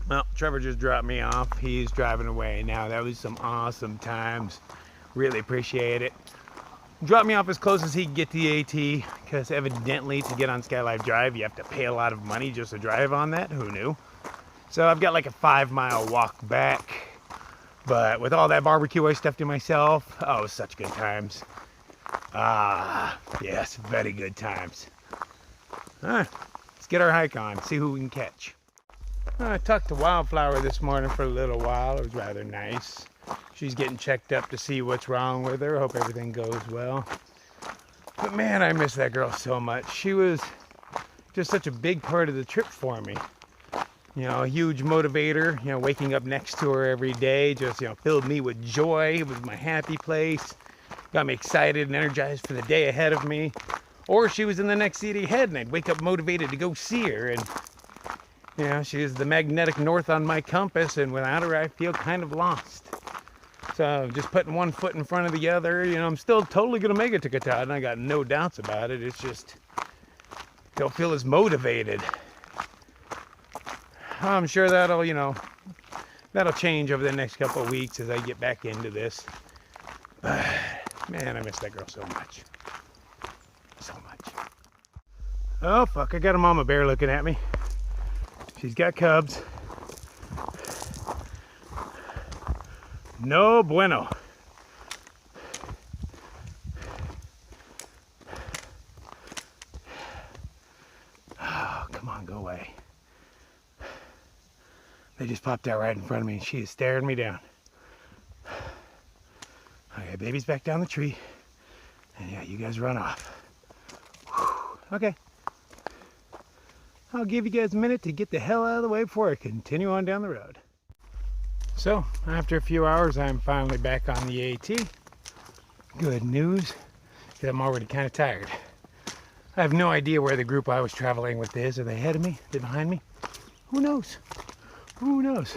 Well, Trevor just dropped me off. He's driving away now. That was some awesome times. Really appreciate it. Dropped me off as close as he could get to the AT, because evidently to get on Skylife Drive, you have to pay a lot of money just to drive on that. Who knew? So I've got like a 5-mile walk back. But with all that barbecue I stuffed in myself, oh, it was such good times. Ah, yes, very good times. All right, let's get our hike on, see who we can catch. I talked to Wildflower this morning for a little while. It was rather nice. She's getting checked up to see what's wrong with her. Hope everything goes well. But man, I miss that girl so much. She was just such a big part of the trip for me. You know, a huge motivator. You know, waking up next to her every day just, you know, filled me with joy. It was my happy place. Got me excited and energized for the day ahead of me. Or she was in the next seat ahead and I'd wake up motivated to go see her. And, you know, she is the magnetic north on my compass, and without her I feel kind of lost. So just putting one foot in front of the other, you know, I'm still totally going to make it to Katahdin. I got no doubts about it. It's just, don't feel as motivated. I'm sure that'll, you know, that'll change over the next couple of weeks as I get back into this. But, man, I miss that girl so much. So much. Oh, fuck, I got a mama bear looking at me. She's got cubs. No bueno. Oh, come on, go away. They just popped out right in front of me and she is staring me down. Okay, baby's back down the tree. And yeah, you guys run off. Whew. Okay. I'll give you guys a minute to get the hell out of the way before I continue on down the road. So, after a few hours, I'm finally back on the AT. Good news, because I'm already kind of tired. I have no idea where the group I was traveling with is. Are they ahead of me? Are they behind me? Who knows? Who knows?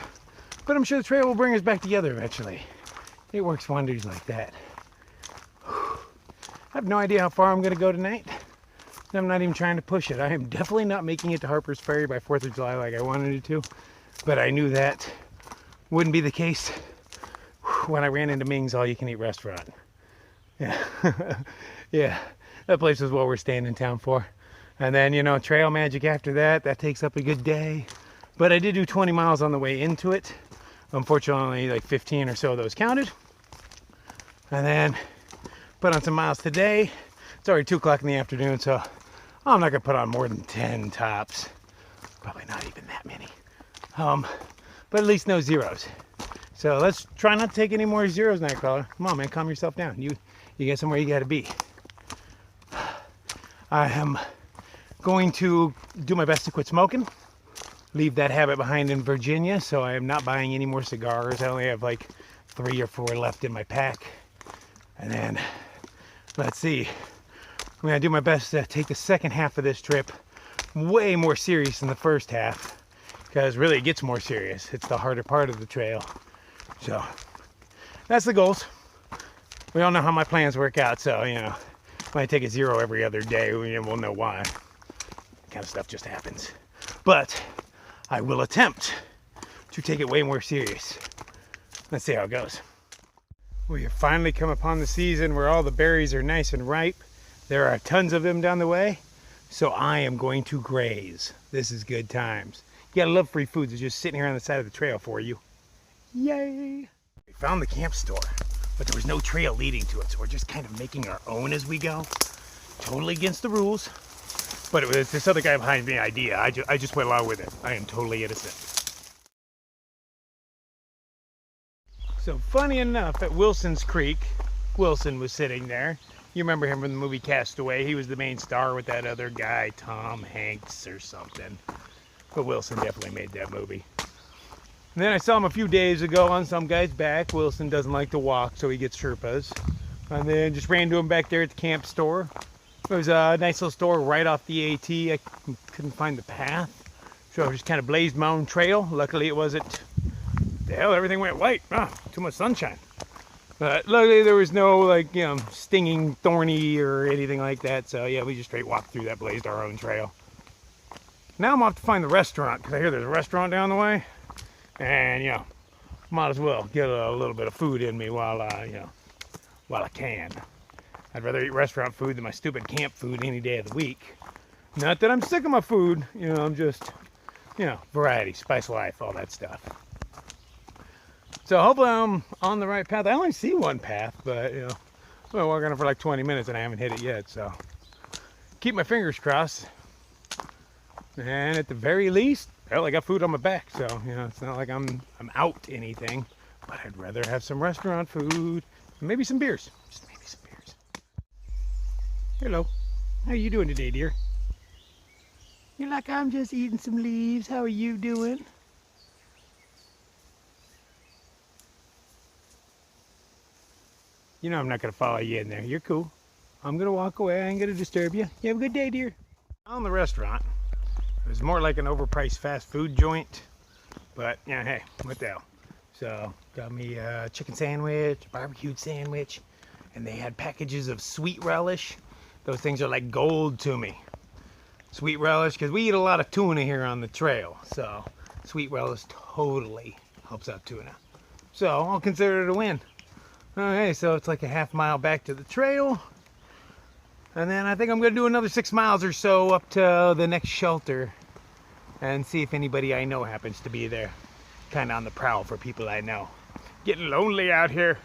But I'm sure the trail will bring us back together eventually. It works wonders like that. I have no idea how far I'm going to go tonight. I'm not even trying to push it. I am definitely not making it to Harper's Ferry by 4th of July like I wanted it to. But I knew that wouldn't be the case when I ran into Ming's all-you-can-eat restaurant. Yeah, yeah, that place is what we're staying in town for. And then, you know, trail magic after that, that takes up a good day. But I did do 20 miles on the way into it. Unfortunately, like 15 or so of those counted. And then put on some miles today. It's already 2 o'clock in the afternoon, so I'm not gonna put on more than 10 tops. Probably not even that many. But at least no zeros. So let's try not to take any more zeros, Nightcrawler. Come on, man, calm yourself down. You get somewhere you gotta be. I am going to do my best to quit smoking. Leave that habit behind in Virginia, so I am not buying any more cigars. I only have like 3 or 4 left in my pack. And then, let's see. I'm gonna do my best to take the second half of this trip way more serious than the first half, because really it gets more serious. It's the harder part of the trail. So that's the goals. We all know how my plans work out, so you know, when I take a zero every other day, we'll know why. That kind of stuff just happens. But I will attempt to take it way more serious. Let's see how it goes. We have finally come upon the season where all the berries are nice and ripe. There are tons of them down the way, so I am going to graze. This is good times. You gotta love free foods. It's just sitting here on the side of the trail for you. Yay! We found the camp store, but there was no trail leading to it, so we're just kind of making our own as we go. Totally against the rules, but it was this other guy behind me idea. I just went along with it. I am totally innocent. So funny enough, at Wilson's Creek, Wilson was sitting there. You remember him from the movie Castaway. He was the main star with that other guy, Tom Hanks or something. But Wilson definitely made that movie. And then I saw him a few days ago on some guy's back. Wilson doesn't like to walk, so he gets Sherpas. And then just ran to him back there at the camp store. It was a nice little store right off the AT. I couldn't find the path, so I just kind of blazed my own trail. Luckily it wasn't, the hell, everything went white. Too much sunshine. But luckily there was no, like, you know, stinging, thorny or anything like that. So yeah, we just straight walked through that, blazed our own trail. Now I'm off to find the restaurant, because I hear there's a restaurant down the way. And, you know, might as well get a little bit of food in me while I can. I'd rather eat restaurant food than my stupid camp food any day of the week. Not that I'm sick of my food, you know, I'm just, you know, variety, spice of life, all that stuff. So hopefully I'm on the right path. I only see one path, but, you know, I've been walking on it for like 20 minutes and I haven't hit it yet, so keep my fingers crossed. And at the very least, well, I got food on my back, so, you know, it's not like I'm out anything, but I'd rather have some restaurant food, maybe some beers, just maybe some beers. Hello, how are you doing today, dear? You're like, I'm just eating some leaves. How are you doing? You know I'm not going to follow you in there. You're cool. I'm going to walk away. I ain't going to disturb you. You have a good day, dear. On the restaurant, it was more like an overpriced fast food joint. But, yeah, hey, what the hell. So, got me a chicken sandwich, a barbecued sandwich, and they had packages of sweet relish. Those things are like gold to me. Sweet relish, because we eat a lot of tuna here on the trail. So, sweet relish totally helps out tuna. So, I'll consider it a win. Okay, so it's like a half-mile back to the trail. And then I think I'm going to do another 6 miles or so up to the next shelter and see if anybody I know happens to be there. Kind of on the prowl for people I know. Getting lonely out here.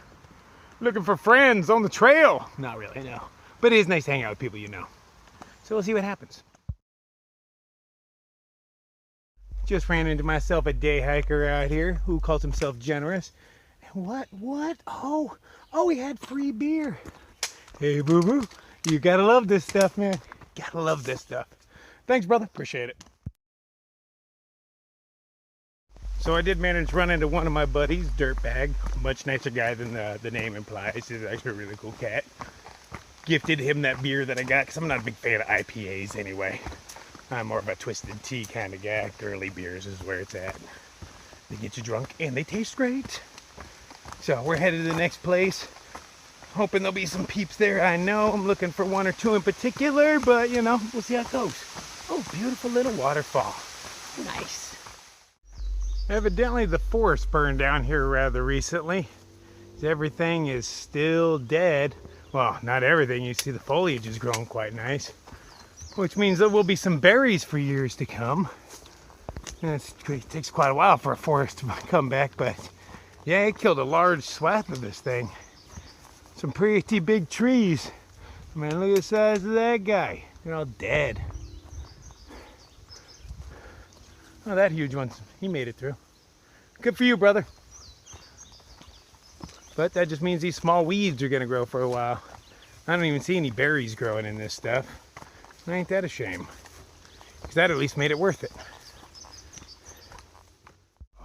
Looking for friends on the trail. Not really, no. But it is nice to hang out with people you know. So we'll see what happens. Just ran into myself a day hiker out here who calls himself generous. And what? Oh, he had free beer. Hey, boo-boo. You gotta love this stuff, man. Gotta love this stuff. Thanks, brother. Appreciate it. So I did manage to run into one of my buddies, Dirtbag. Much nicer guy than the name implies. He's actually a really cool cat. Gifted him that beer that I got, because I'm not a big fan of IPAs anyway. I'm more of a twisted tea kind of guy. Girly beers is where it's at. They get you drunk and they taste great. So we're headed to the next place. Hoping there'll be some peeps there. I know I'm looking for one or two in particular, but you know, we'll see how it goes. Oh, beautiful little waterfall. Nice. Evidently the forest burned down here rather recently. Everything is still dead. Well, not everything. You see the foliage is growing quite nice. Which means there will be some berries for years to come. And it takes quite a while for a forest to come back, but yeah, it killed a large swath of this thing. Some pretty big trees. I mean, look at the size of that guy. They're all dead. Oh, that huge one, he made it through. Good for you, brother. But that just means these small weeds are gonna grow for a while. I don't even see any berries growing in this stuff. Ain't that a shame? Because that at least made it worth it.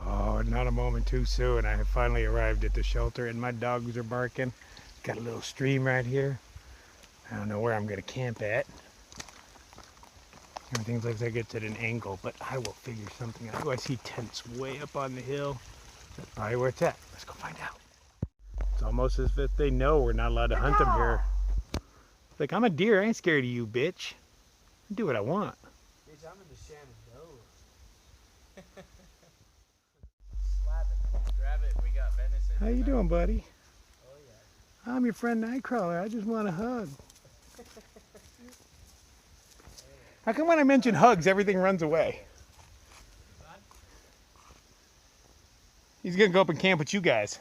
Oh, not a moment too soon. I have finally arrived at the shelter and my dogs are barking. Got a little stream right here. I don't know where I'm gonna camp at. Everything looks like it's at an angle, but I will figure something out. Oh, I see tents way up on the hill. That's probably where it's at. Let's go find out. It's almost as if they know we're not allowed to hunt them here. Like, I'm a deer. I ain't scared of you, bitch. I do what I want. Bitch, I'm in the Shenandoah. Slap it. Grab it. We got venison. How you doing, buddy? Oh, yeah. I'm your friend Nightcrawler. I just want a hug. How come when I mention hugs, everything runs away? He's gonna go up and camp with you guys.